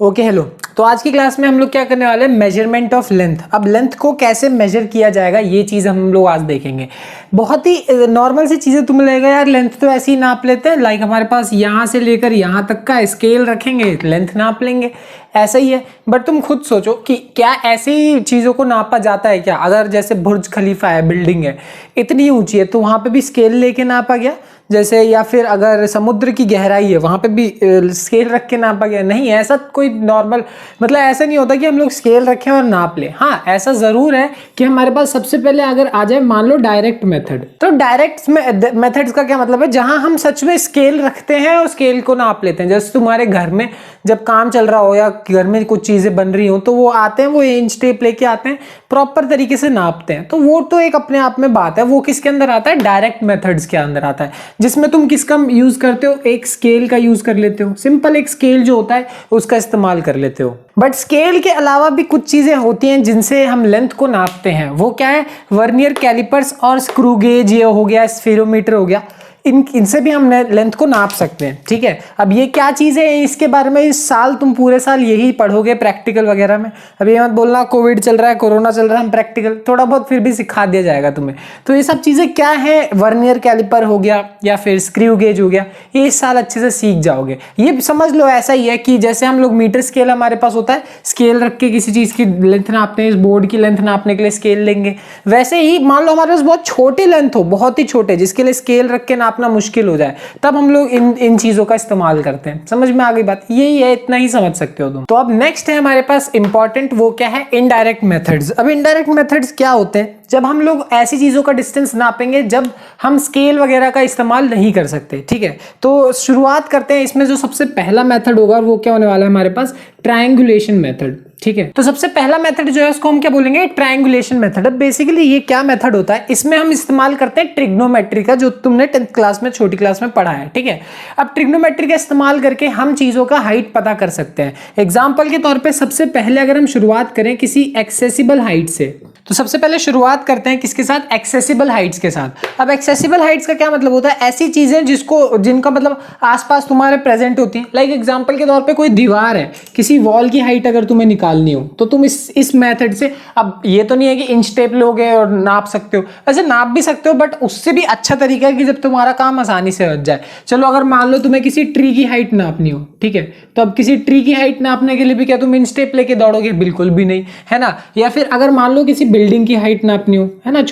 Okay hello. तो आज की क्लास में हम लोग क्या करने वाले हैं, मेजरमेंट ऑफ लेंथ। अब लेंथ को कैसे मेजर किया जाएगा ये चीज़ हम लोग आज देखेंगे। बहुत ही नॉर्मल सी चीज़ें तुम्हें लगेगा यार लेंथ तो ऐसे ही नाप लेते हैं, लाइक हमारे पास यहाँ से लेकर यहाँ तक का स्केल रखेंगे, लेंथ नाप लेंगे, ऐसा ही है। बट तुम खुद सोचो कि क्या ऐसे ही चीज़ों को नापा जाता है क्या? अगर जैसे बुर्ज खलीफा है, बिल्डिंग है इतनी ऊंची है, तो वहाँ पे भी स्केल लेके नापा गया जैसे? या फिर अगर समुद्र की गहराई है वहाँ पे भी स्केल रख के नापा गया? नहीं, ऐसा कोई नॉर्मल मतलब ऐसा नहीं होता कि हम लोग स्केल रखें और नाप लें। हाँ, ऐसा ज़रूर है कि हमारे पास सबसे पहले अगर आ जाए मान लो डायरेक्ट मेथड, तो डायरेक्ट मेथड्स का क्या मतलब है? जहाँ हम सच में स्केल रखते हैं और स्केल को नाप लेते हैं। जैसे तुम्हारे घर में जब काम चल रहा हो या घर में कुछ चीज़ें बन रही हो तो वो आते हैं, वो इंच टेप लेके आते हैं, प्रॉपर तरीके से नापते हैं। तो वो तो एक अपने आप में बात है। वो किसके अंदर आता है? डायरेक्ट मेथड्स के अंदर आता है, जिसमें तुम किसका यूज करते हो? एक स्केल का यूज कर लेते हो। सिंपल एक स्केल जो होता है उसका इस्तेमाल कर लेते हो। बट स्केल के अलावा भी कुछ चीजें होती हैं जिनसे हम लेंथ को नापते हैं। वो क्या है? वर्नियर कैलिपर्स और स्क्रू गेज, ये हो गया, स्फीरोमीटर हो गया, इनसे भी हम लेंथ को नाप सकते हैं। ठीक है, अब ये क्या चीज़ है इसके बारे में इस साल तुम पूरे साल यही पढ़ोगे प्रैक्टिकल वगैरह में। अब ये मत बोलना कोविड चल रहा है, कोरोना चल रहा है, हम प्रैक्टिकल थोड़ा बहुत फिर भी सिखा दिया जाएगा तुम्हें। तो ये सब चीज़ें क्या है? वर्नियर कैलिपर हो गया या फिर स्क्रू गेज हो गया, ये इस साल अच्छे से सीख जाओगे। ये समझ लो ऐसा ही है कि जैसे हम लोग मीटर स्केल हमारे पास होता है, स्केल रख के किसी चीज़ की लेंथ नापते हैं, इस बोर्ड की लेंथ नापने के लिए स्केल लेंगे। वैसे ही मान लो हमारे पास बहुत छोटी लेंथ हो, बहुत ही छोटे, जिसके लिए स्केल रख के नापना मुश्किल हो जाए, तब हम लोग इन चीजों का इस्तेमाल करते हैं। समझ में आ गई बात? यही है, इतना ही समझ सकते हो तुम। तो अब नेक्स्ट है हमारे पास इंपॉर्टेंट, वो क्या है? Indirect methods. अब इनडायरेक्ट मेथड्स क्या होते हैं? जब हम लोग ऐसी चीजों का डिस्टेंस नापेंगे जब हम स्केल वगैरह का इस्तेमाल नहीं कर सकते। ठीक है, तो शुरुआत करते हैं। इसमें जो सबसे पहला मेथड होगा वो क्या होने वाला है हमारे पास? Triangulation method. ठीक है, तो सबसे पहला मेथड जो है उसको हम क्या बोलेंगे? Triangulation method. अब बेसिकली ये क्या मेथड होता है? इसमें हम इस्तेमाल करते हैं ट्रिग्नोमेट्री का, जो तुमने 10th क्लास में, छोटी क्लास में पढ़ा है। ठीक है, अब ट्रिग्नोमेट्री का इस्तेमाल करके हम चीजों का हाइट पता कर सकते हैं। एग्जाम्पल के तौर पर सबसे पहले अगर हम शुरुआत करें किसी एक्सेसिबल हाइट से, तो सबसे पहले शुरुआत करते हैं किसके साथ? एक्सेसिबल हाइट्स के साथ। अब एक्सेसिबल हाइट्स का क्या मतलब होता है? ऐसी चीजें जिनका मतलब आसपास तुम्हारे प्रेजेंट होती हैं। लाइक एग्जांपल के तौर पे कोई दीवार है, किसी वॉल की हाइट अगर तुम्हें निकालनी हो तो तुम इस मेथड से, अब ये तो नहीं है कि इंच टेप लोगे और नाप सकते हो, वैसे नाप भी सकते हो, बट उससे भी अच्छा तरीका है कि जब तुम्हारा काम आसानी से हो जाए। चलो अगर मान लो तुम्हें किसी ट्री की हाइट नापनी हो, ठीक है, तो अब किसी ट्री की हाइट नापने के लिए भी क्या तुम इंच टेप लेके दौड़ोगे? बिल्कुल भी नहीं, है ना। या फिर अगर मान लो किसी बिल्डिंग की हाइट नापनी हो, है ना,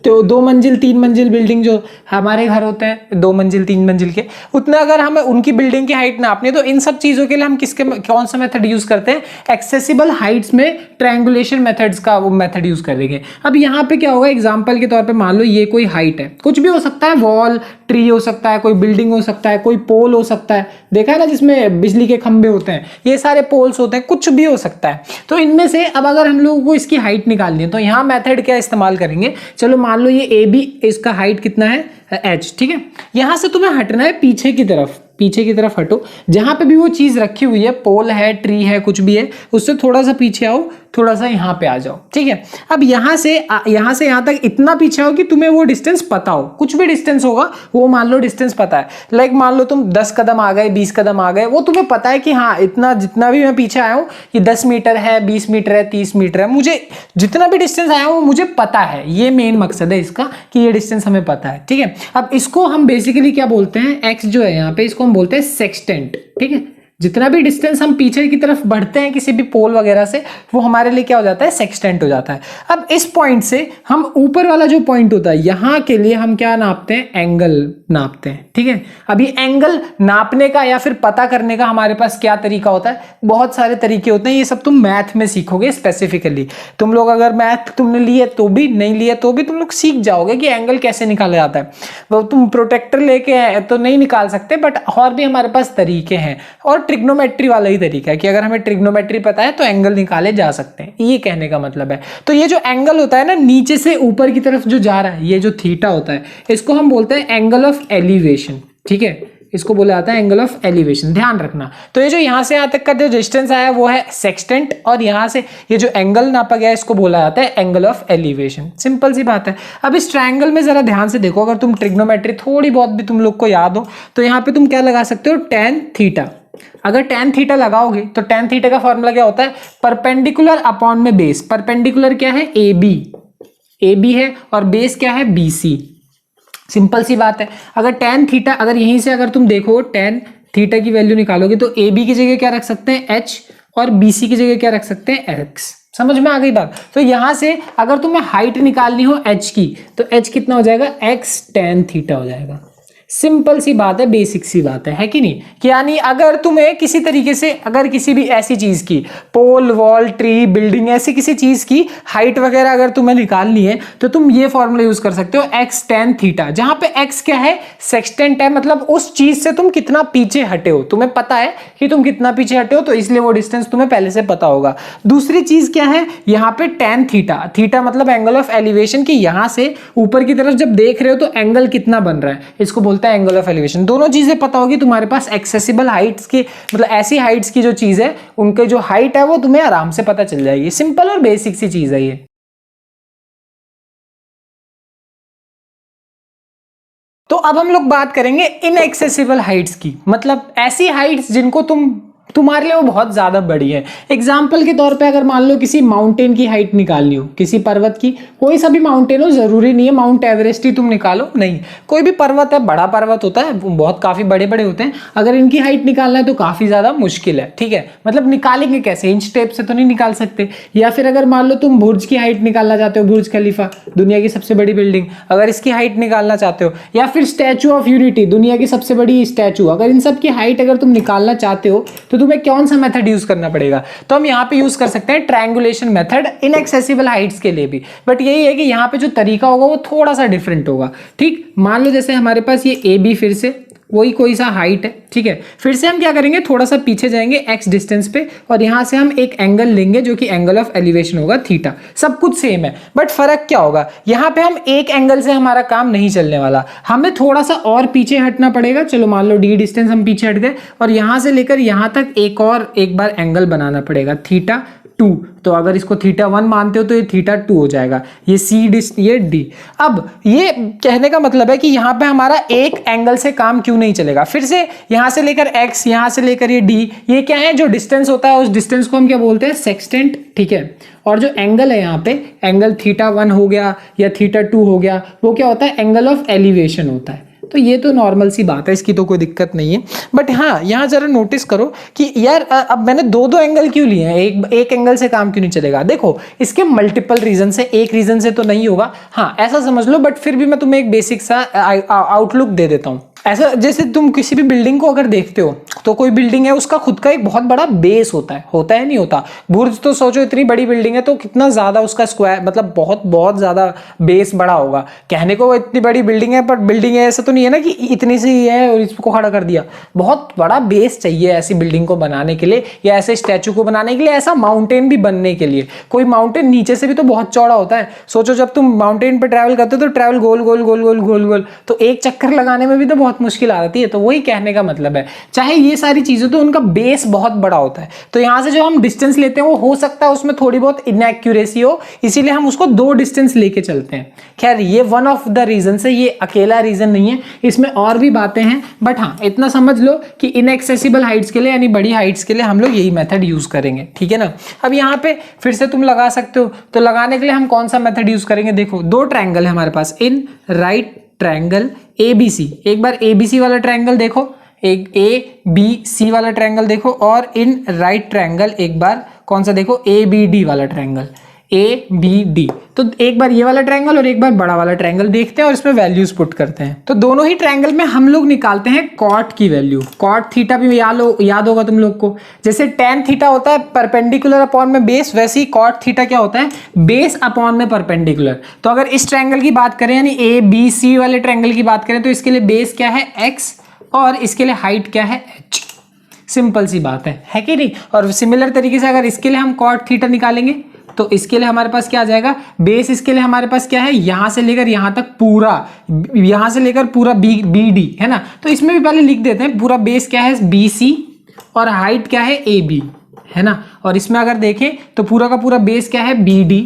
तो 2 मंजिल 3 मंजिल बिल्डिंग जो हमारे घर होते हैं 2 मंजिल 3 मंजिल के, उतना अगर हमें उनकी बिल्डिंग की हाइट नापनी है, तो इन सब चीजों के लिए हम कौन सा मेथड यूज करते हैं? एक्सेसिबल हाइट्स में ट्रायंगुलेशन मेथड्स का वो मेथड यूज करेंगे। अब यहाँ पे क्या होगा? एग्जांपल के तौर पे मान लो ये कोई हाइट है, कुछ भी हो सकता है, वॉल, ट्री हो सकता है, कोई बिल्डिंग हो सकता है, कोई पोल हो सकता है, देखा है ना जिसमें बिजली के खंभे होते हैं, ये सारे पोल्स होते हैं, कुछ भी हो सकता है। तो इनमें से अब अगर हम लोगों को इसकी हाइट निकालनी है तो यहाँ मेथड क्या इस्तेमाल करेंगे? चलो मान लो ये ए बी, इसका हाइट कितना है? एच। ठीक है, यहां से तुम्हें हटना है पीछे की तरफ, पीछे की तरफ हटो, जहां पे भी वो चीज रखी हुई है, पोल है, ट्री है, कुछ भी है, उससे थोड़ा सा पीछे आओ, थोड़ा सा यहाँ पे आ जाओ। ठीक है, अब यहां से यहां तक इतना पीछे आओ कि तुम्हें वो डिस्टेंस पता हो, कुछ भी डिस्टेंस होगा वो मान लो डिस्टेंस पता है। लाइक मान लो तुम 10 कदम आ गए, 20 कदम आ गए, वो तुम्हें पता है कि हाँ इतना, जितना भी मैं पीछे आया हूँ ये 10 मीटर है, 20 मीटर है, 30 मीटर है, मुझे जितना भी डिस्टेंस आया हूँ मुझे पता है। ये मेन मकसद है इसका कि ये डिस्टेंस हमें पता है। ठीक है, अब इसको हम बेसिकली क्या बोलते हैं? एक्स जो है यहाँ पे, इसको हम बोलते हैं सेक्सटेंट। ठीक है, जितना भी डिस्टेंस हम पीछे की तरफ बढ़ते हैं किसी भी पोल वगैरह से, वो हमारे लिए क्या हो जाता है? सेक्सटेंट हो जाता है। अब इस पॉइंट से हम ऊपर वाला जो पॉइंट होता है, यहां के लिए हम क्या नापते हैं? एंगल नापते हैं। ठीक है, अभी एंगल नापने का या फिर पता करने का हमारे पास क्या तरीका होता है? बहुत सारे तरीके होते हैं, ये सब तुम मैथ में सीखोगे स्पेसिफिकली। तुम लोग अगर मैथ तुमने लिए तो भी, नहीं लिए तो भी तुम लोग सीख जाओगे कि एंगल कैसे निकाला जाता है। वो तुम प्रोटेक्टर लेके तो नहीं निकाल सकते, बट और भी हमारे पास तरीके हैं, और ट्रिग्नोमेट्री वाला ही तरीका है कि अगर हमें ट्रिग्नोमेट्री पता है तो एंगल निकाले जा सकते हैं, ये कहने का मतलब है। तो ये जो एंगल होता है ना, नीचे से ऊपर की तरफ जो जा रहा है, ये जो थीटा होता है, इसको हम बोलते हैं एंगल ऑफ एलिवेशन। ठीक है, इसको बोला जाता है एंगल ऑफ एलिवेशन, ध्यान रखना। तो ये जो यहां से यहां तक का जो डिस्टेंस आया वो है सेक्सटेंट, और यहां से ये जो एंगल नापा गया इसको बोला जाता है एंगल ऑफ एलिवेशन। सिंपल सी बात है। अब इस ट्रायंगल में जरा ध्यान से देखो, अगर तुम ट्रिग्नोमेट्री थोड़ी बहुत भी तुम लोग को याद हो तो यहाँ पे तुम क्या लगा सकते हो? tan theta. अगर टेन थीटा लगाओगे तो टेन थीटा का फॉर्मूला क्या होता है, परपेंडिकुलर अपॉन में बेस। परपेंडिकुलर क्या है, ए बी है, और बेस क्या है, बी सी। सिंपल सी बात है। अगर टेन थीटा, अगर यहीं से अगर तुम देखो टेन थीटा की वैल्यू निकालोगे तो ए बी की जगह क्या रख सकते हैं, एच, और बी सी की जगह क्या रख सकते हैं, एक्स। समझ में आ गई बात। तो यहां से अगर तुम्हें हाइट निकालनी हो एच की, तो एच कितना हो जाएगा, एक्स टेन थीटा हो जाएगा। सिंपल सी बात है, बेसिक सी बात है कि नहीं। कि यानी अगर तुम्हें किसी तरीके से, अगर किसी भी ऐसी चीज की, पोल, वॉल, ट्री, बिल्डिंग, ऐसी किसी चीज की हाइट वगैरह अगर तुम्हें निकालनी है तो तुम ये फॉर्मूला यूज कर सकते हो, एक्स टेन थीटा, जहां पे एक्स क्या है, सेक्सटेंट है, मतलब उस चीज से तुम कितना पीछे हटे हो, तुम्हें पता है कि तुम कितना पीछे हटे हो, तो इसलिए वो डिस्टेंस तुम्हें पहले से पता होगा। दूसरी चीज क्या है, यहां पे टेन थीटा, थीटा मतलब एंगल ऑफ एलिवेशन, की यहां से ऊपर की तरफ जब देख रहे हो तो एंगल कितना बन रहा है, इसको बोलते हैं एंगल ऑफ एलिवेशन। दोनों चीजें पता होगी तुम्हारे पास, एक्सेसिबल हाइट्स के, मतलब ऐसी हाइट्स की जो चीज है, उनके जो हाइट है वो तुम्हें आराम से पता चल जाएगी। सिंपल और बेसिक सी चीज है ये। तो अब हम लोग बात करेंगे इनएक्सेसिबल हाइट्स की, मतलब ऐसी हाइट्स जिनको तुम्हारे लिए वो बहुत ज्यादा बड़ी है। एग्जाम्पल के तौर पे अगर मान लो किसी माउंटेन की हाइट निकालनी हो, किसी पर्वत की, कोई सा भी माउंटेन हो, जरूरी नहीं है माउंट एवरेस्ट ही तुम निकालो, नहीं, कोई भी पर्वत है, बड़ा पर्वत होता है, बहुत काफी बड़े बड़े होते हैं, अगर इनकी हाइट निकालना है तो काफी ज्यादा मुश्किल है, ठीक है। मतलब निकालेंगे कैसे, इंच टेप से तो नहीं निकाल सकते। या फिर अगर मान लो तुम बुर्ज की हाइट निकालना चाहते हो, बुर्ज खलीफा, दुनिया की सबसे बड़ी बिल्डिंग, अगर इसकी हाइट निकालना चाहते हो, या फिर स्टैचू ऑफ यूनिटी, दुनिया की सबसे बड़ी स्टैचू, अगर इन सब की हाइट अगर तुम निकालना चाहते हो तो तुम्हें कौन सा मेथड यूज करना पड़ेगा, तो हम यहां पे यूज कर सकते हैं ट्रायंगुलेशन मेथड, इनएक्सेसिबल हाइट्स के लिए भी। बट यही है कि यहां पे जो तरीका होगा वो थोड़ा सा डिफरेंट होगा, ठीक। मान लो जैसे हमारे पास ये ए बी, फिर से वही कोई सा हाइट है, ठीक है। फिर से हम क्या करेंगे, थोड़ा सा पीछे जाएंगे एक्स डिस्टेंस पे, और यहां से हम एक एंगल लेंगे जो कि एंगल ऑफ एलिवेशन होगा, थीटा। सब कुछ सेम है, बट फर्क क्या होगा, यहां पे हम एक एंगल से हमारा काम नहीं चलने वाला, हमें थोड़ा सा और पीछे हटना पड़ेगा। चलो मान लो डी डिस्टेंस हम पीछे हट गए, और यहां से लेकर यहां तक एक बार एंगल बनाना पड़ेगा, थीटा 2। तो अगर इसको थीटा 1 मानते हो तो ये थीटा 2 हो जाएगा, ये ये डी। अब ये कहने का मतलब है कि यहाँ पे हमारा एक एंगल से काम क्यों नहीं चलेगा। फिर से यहाँ से लेकर x, यहाँ से लेकर ये d, ये क्या है, जो डिस्टेंस होता है उस डिस्टेंस को हम क्या बोलते हैं, सेक्सटेंट, ठीक है। और जो एंगल है यहाँ पे, एंगल थीटा 1 हो गया या थीटा 2 हो गया, वो क्या होता है, एंगल ऑफ एलिवेशन होता है। तो ये तो नॉर्मल सी बात है, इसकी तो कोई दिक्कत नहीं है। बट हाँ, यहाँ जरा नोटिस करो कि यार अब मैंने दो एंगल क्यों लिए हैं, एक एंगल से काम क्यों नहीं चलेगा। देखो इसके मल्टीपल रीजन से, एक रीजन से तो नहीं होगा, हाँ ऐसा समझ लो। बट फिर भी मैं तुम्हें एक बेसिक सा आउटलुक दे देता हूँ। ऐसा जैसे तुम किसी भी बिल्डिंग को अगर देखते हो, तो कोई बिल्डिंग है, उसका खुद का एक बहुत बड़ा बेस होता है नहीं होता। बुर्ज तो सोचो इतनी बड़ी बिल्डिंग है तो कितना ज्यादा उसका स्क्वायर, मतलब बहुत ज्यादा बेस बड़ा होगा। कहने को वो इतनी बड़ी बिल्डिंग है, पर बिल्डिंग है ऐसा तो नहीं है ना कि इतनी सी है और इसको खड़ा कर दिया। बहुत बड़ा बेस चाहिए ऐसी बिल्डिंग को बनाने के लिए, या ऐसे स्टैचू को बनाने के लिए, ऐसा माउंटेन भी बनने के लिए। कोई माउंटेन नीचे से भी तो बहुत चौड़ा होता है। सोचो जब तुम माउंटेन पर ट्रैवल करते हो तो ट्रैवल गोल गोल गोल गोल गोल गोल, तो एक चक्कर लगाने में भी तो बहुत मुश्किल आ जाती है। तो वही कहने का मतलब है, चाहे ये सारी चीजें, तो उनका बेस बहुत बड़ा होता है। तो यहां से जो हम डिस्टेंस लेते हैं वो हो सकता है उसमें थोड़ी बहुत इनएक्यूरेसी हो, इसीलिए हम उसको दो डिस्टेंस लेके चलते हैं। खैर ये वन ऑफ द रीजन है, ये अकेला रीजन नहीं है, इसमें और भी बातें हैं। बट हाँ इतना समझ लो कि इनएक्सेसिबल हाइट्स के लिए, यानी बड़ी हाइट्स के लिए, हम लोग यही मेथड यूज करेंगे, ठीक है ना। अब यहाँ पे फिर से तुम लगा सकते हो, तो लगाने के लिए हम कौन सा मेथड यूज करेंगे। देखो दो ट्रायंगल है हमारे पास, इन राइट ट्रायंगल ABC, एक बार ABC वाला ट्रायंगल देखो, एक ABC वाला ट्रायंगल देखो, और इन राइट ट्रायंगल एक बार कौन सा देखो, ABD वाला ट्रायंगल, ABD। तो एक बार ये वाला ट्रायंगल और एक बार बड़ा वाला ट्रायंगल देखते हैं और इसमें वैल्यूज पुट करते हैं। तो दोनों ही ट्रायंगल में हम लोग निकालते हैं कॉट की वैल्यू। कॉट थीटा भी याद होगा तुम लोग को, जैसे टेन थीटा होता है परपेंडिकुलर अपॉन में बेस, वैसे ही कॉट थीटा क्या होता है, बेस अपॉन में परपेंडिकुलर। तो अगर इस ट्रायंगल की बात करें, यानी ABC वाले ट्रायंगल की बात करें, तो इसके लिए बेस क्या है, x, और इसके लिए हाइट क्या है, h। सिंपल सी बात है कि नहीं। और सिमिलर तरीके से अगर इसके लिए हम कॉट थीटा निकालेंगे, तो इसके लिए हमारे पास क्या आ जाएगा, बेस इसके लिए हमारे पास क्या है, यहां से लेकर यहां तक पूरा, यहां से लेकर पूरा BD है ना। तो इसमें भी पहले लिख देते हैं, पूरा बेस क्या है BC और हाइट क्या है AB है ना। और इसमें अगर देखें तो पूरा का पूरा बेस क्या है BD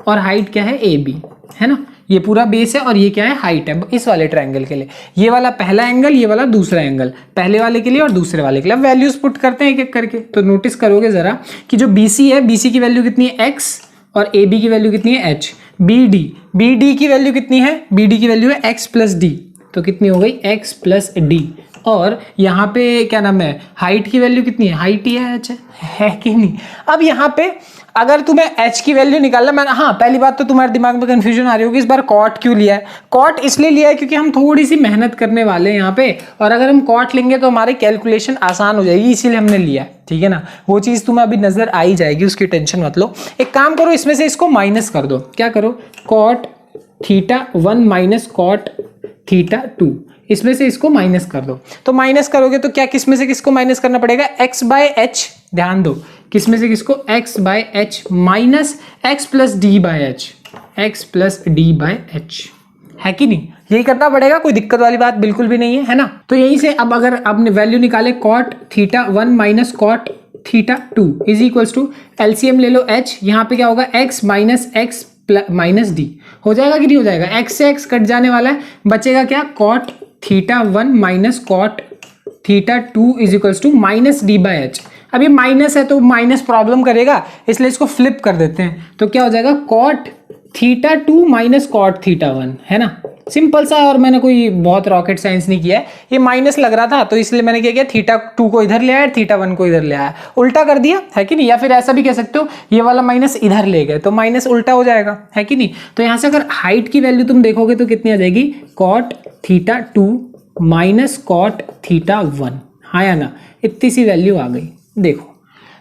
और हाइट क्या है AB है ना। ये पूरा बेस है और ये क्या है, हाइट है इस वाले ट्रायंगल के लिए। ये वाला पहला एंगल, ये वाला दूसरा एंगल, पहले वाले के लिए और दूसरे वाले के लिए। अब वैल्यूज पुट करते हैं एक एक करके। तो नोटिस करोगे जरा कि जो BC है, BC की वैल्यू कितनी है x, और AB की वैल्यू कितनी है h। BD की वैल्यू कितनी है, BD की वैल्यू है x प्लस डी, तो कितनी हो गई x प्लस डी। और यहाँ पे क्या नाम है, हाइट की वैल्यू कितनी है, हाइट ही है h है कि नहीं। अब यहाँ पे अगर तुम्हें h की वैल्यू निकालना, मैं हाँ पहली बात तो तुम्हारे दिमाग में कंफ्यूजन आ रही होगी इस बार कॉट क्यों लिया है। कॉट इसलिए लिया है क्योंकि हम थोड़ी सी मेहनत करने वाले हैं यहाँ पे, और अगर हम कॉट लेंगे तो हमारी कैलकुलेशन आसान हो जाएगी, इसीलिए हमने लिया है, ठीक है ना। वो चीज़ तुम्हें अभी नजर आ ही जाएगी, उसकी टेंशन मत लो। एक काम करो, इसमें से इसको माइनस कर दो। क्या करो, cot theta 1 minus cot theta 2, इसमें से इसको माइनस कर दो। तो माइनस करोगे तो क्या, किस में से किसको माइनस करना पड़ेगा, x बाय एच। ध्यान दो, किस में से किसको, x by H minus x plus D by H, x plus D by H, है कि नहीं। यही करना पड़ेगा, कोई दिक्कत वाली बात बिल्कुल भी नहीं है ना। तो यहीं से अब अगर आपने वैल्यू निकाले cot theta 1 minus cot theta 2 is equals to, LCM ले लो h, यहाँ पे क्या होगा, x minus x minus D, हो जाएगा कि नहीं हो जाएगा, x से x कट जाने वाला है, बचेगा क्या, cot theta 1 minus cot theta 2 is equals to minus D by H. अब ये माइनस है तो माइनस प्रॉब्लम करेगा, इसलिए इसको फ्लिप कर देते हैं। तो क्या हो जाएगा, cot theta 2 minus cot theta 1, है ना, सिंपल सा। और मैंने कोई बहुत रॉकेट साइंस नहीं किया है, ये माइनस लग रहा था तो इसलिए मैंने क्या किया, थीटा 2 को इधर ले आया, थीटा 1 को इधर ले आया, उल्टा कर दिया, है कि नहीं। या फिर ऐसा भी कह सकते हो, ये वाला माइनस इधर ले गए तो माइनस उल्टा हो जाएगा, है कि नहीं। तो यहाँ से अगर हाइट की वैल्यू तुम देखोगे तो कितनी आ जाएगी, cot theta 2 minus cot theta 1, हाँ या ना, इतनी सी वैल्यू आ गई। देखो,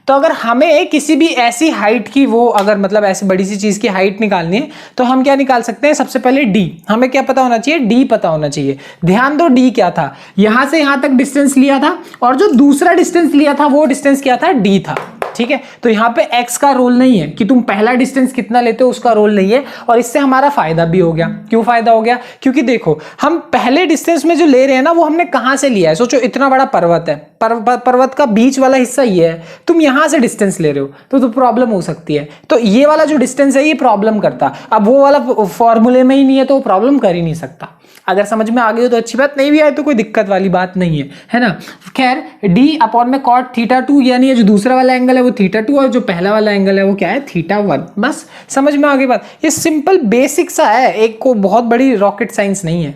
तो अगर हमें किसी भी ऐसी हाइट की, वो अगर मतलब ऐसी बड़ी सी चीज की हाइट निकालनी है तो हम क्या निकाल सकते हैं, सबसे पहले d। हमें क्या पता होना चाहिए, d पता होना चाहिए। ध्यान दो, d क्या था, यहां से यहां तक डिस्टेंस लिया था, और जो दूसरा डिस्टेंस लिया था वो डिस्टेंस क्या था, d था, ठीक है। तो यहाँ पे x का रोल नहीं है कि तुम पहला डिस्टेंस कितना लेते हो, उसका रोल नहीं है। और इससे हमारा फायदा भी हो गया। क्यों फायदा हो गया, क्योंकि देखो हम पहले डिस्टेंस में जो ले रहे हैं ना, वो हमने कहां से लिया है। सोचो, इतना बड़ा पर्वत है, पर्वत का बीच वाला हिस्सा ये है, तुम यहां से डिस्टेंस ले रहे हो तो प्रॉब्लम हो सकती है। तो ये वाला जो डिस्टेंस है ये प्रॉब्लम करता, अब वो वाला फॉर्मूले में ही नहीं है तो वो प्रॉब्लम कर ही नहीं सकता। अगर समझ में आ गई हो तो अच्छी बात, नहीं भी आए तो कोई दिक्कत वाली बात नहीं है ना। खैर, d अपॉन में कॉट थीटा 2, यानी जो दूसरा वाला एंगल है वो थीटा 2 और जो पहला वाला एंगल है वो क्या है, थीटा 1। बस समझ में आ गई बात। ये सिंपल बेसिक सा है, एक को बहुत बड़ी रॉकेट साइंस नहीं है।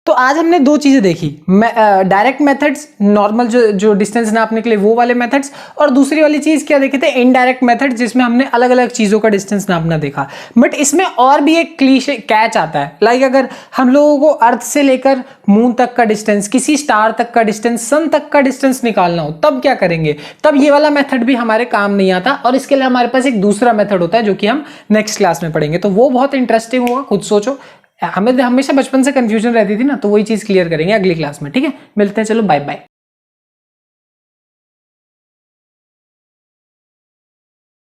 तो आज हमने दो चीजें देखी, डायरेक्ट मेथड्स, नॉर्मल जो डिस्टेंस नापने के लिए वो वाले मेथड्स, और दूसरी वाली चीज क्या देखे थे, इनडायरेक्ट मेथड, जिसमें हमने अलग अलग चीजों का डिस्टेंस नापना देखा। बट इसमें और भी एक क्लीशे कैच आता है, लाइक अगर हम लोगों को अर्थ से लेकर मून तक का डिस्टेंस, किसी स्टार तक का डिस्टेंस, सन तक का डिस्टेंस निकालना हो, तब क्या करेंगे, तब ये वाला मेथड भी हमारे काम नहीं आता। और इसके लिए हमारे पास एक दूसरा मेथड होता है जो कि हम नेक्स्ट क्लास में पढ़ेंगे, तो वो बहुत इंटरेस्टिंग होगा, खुद सोचो। हमें हमेशा बचपन से कंफ्यूजन रहती थी ना, तो वही चीज क्लियर करेंगे अगली क्लास में, ठीक है। मिलते हैं, चलो बाय बाय।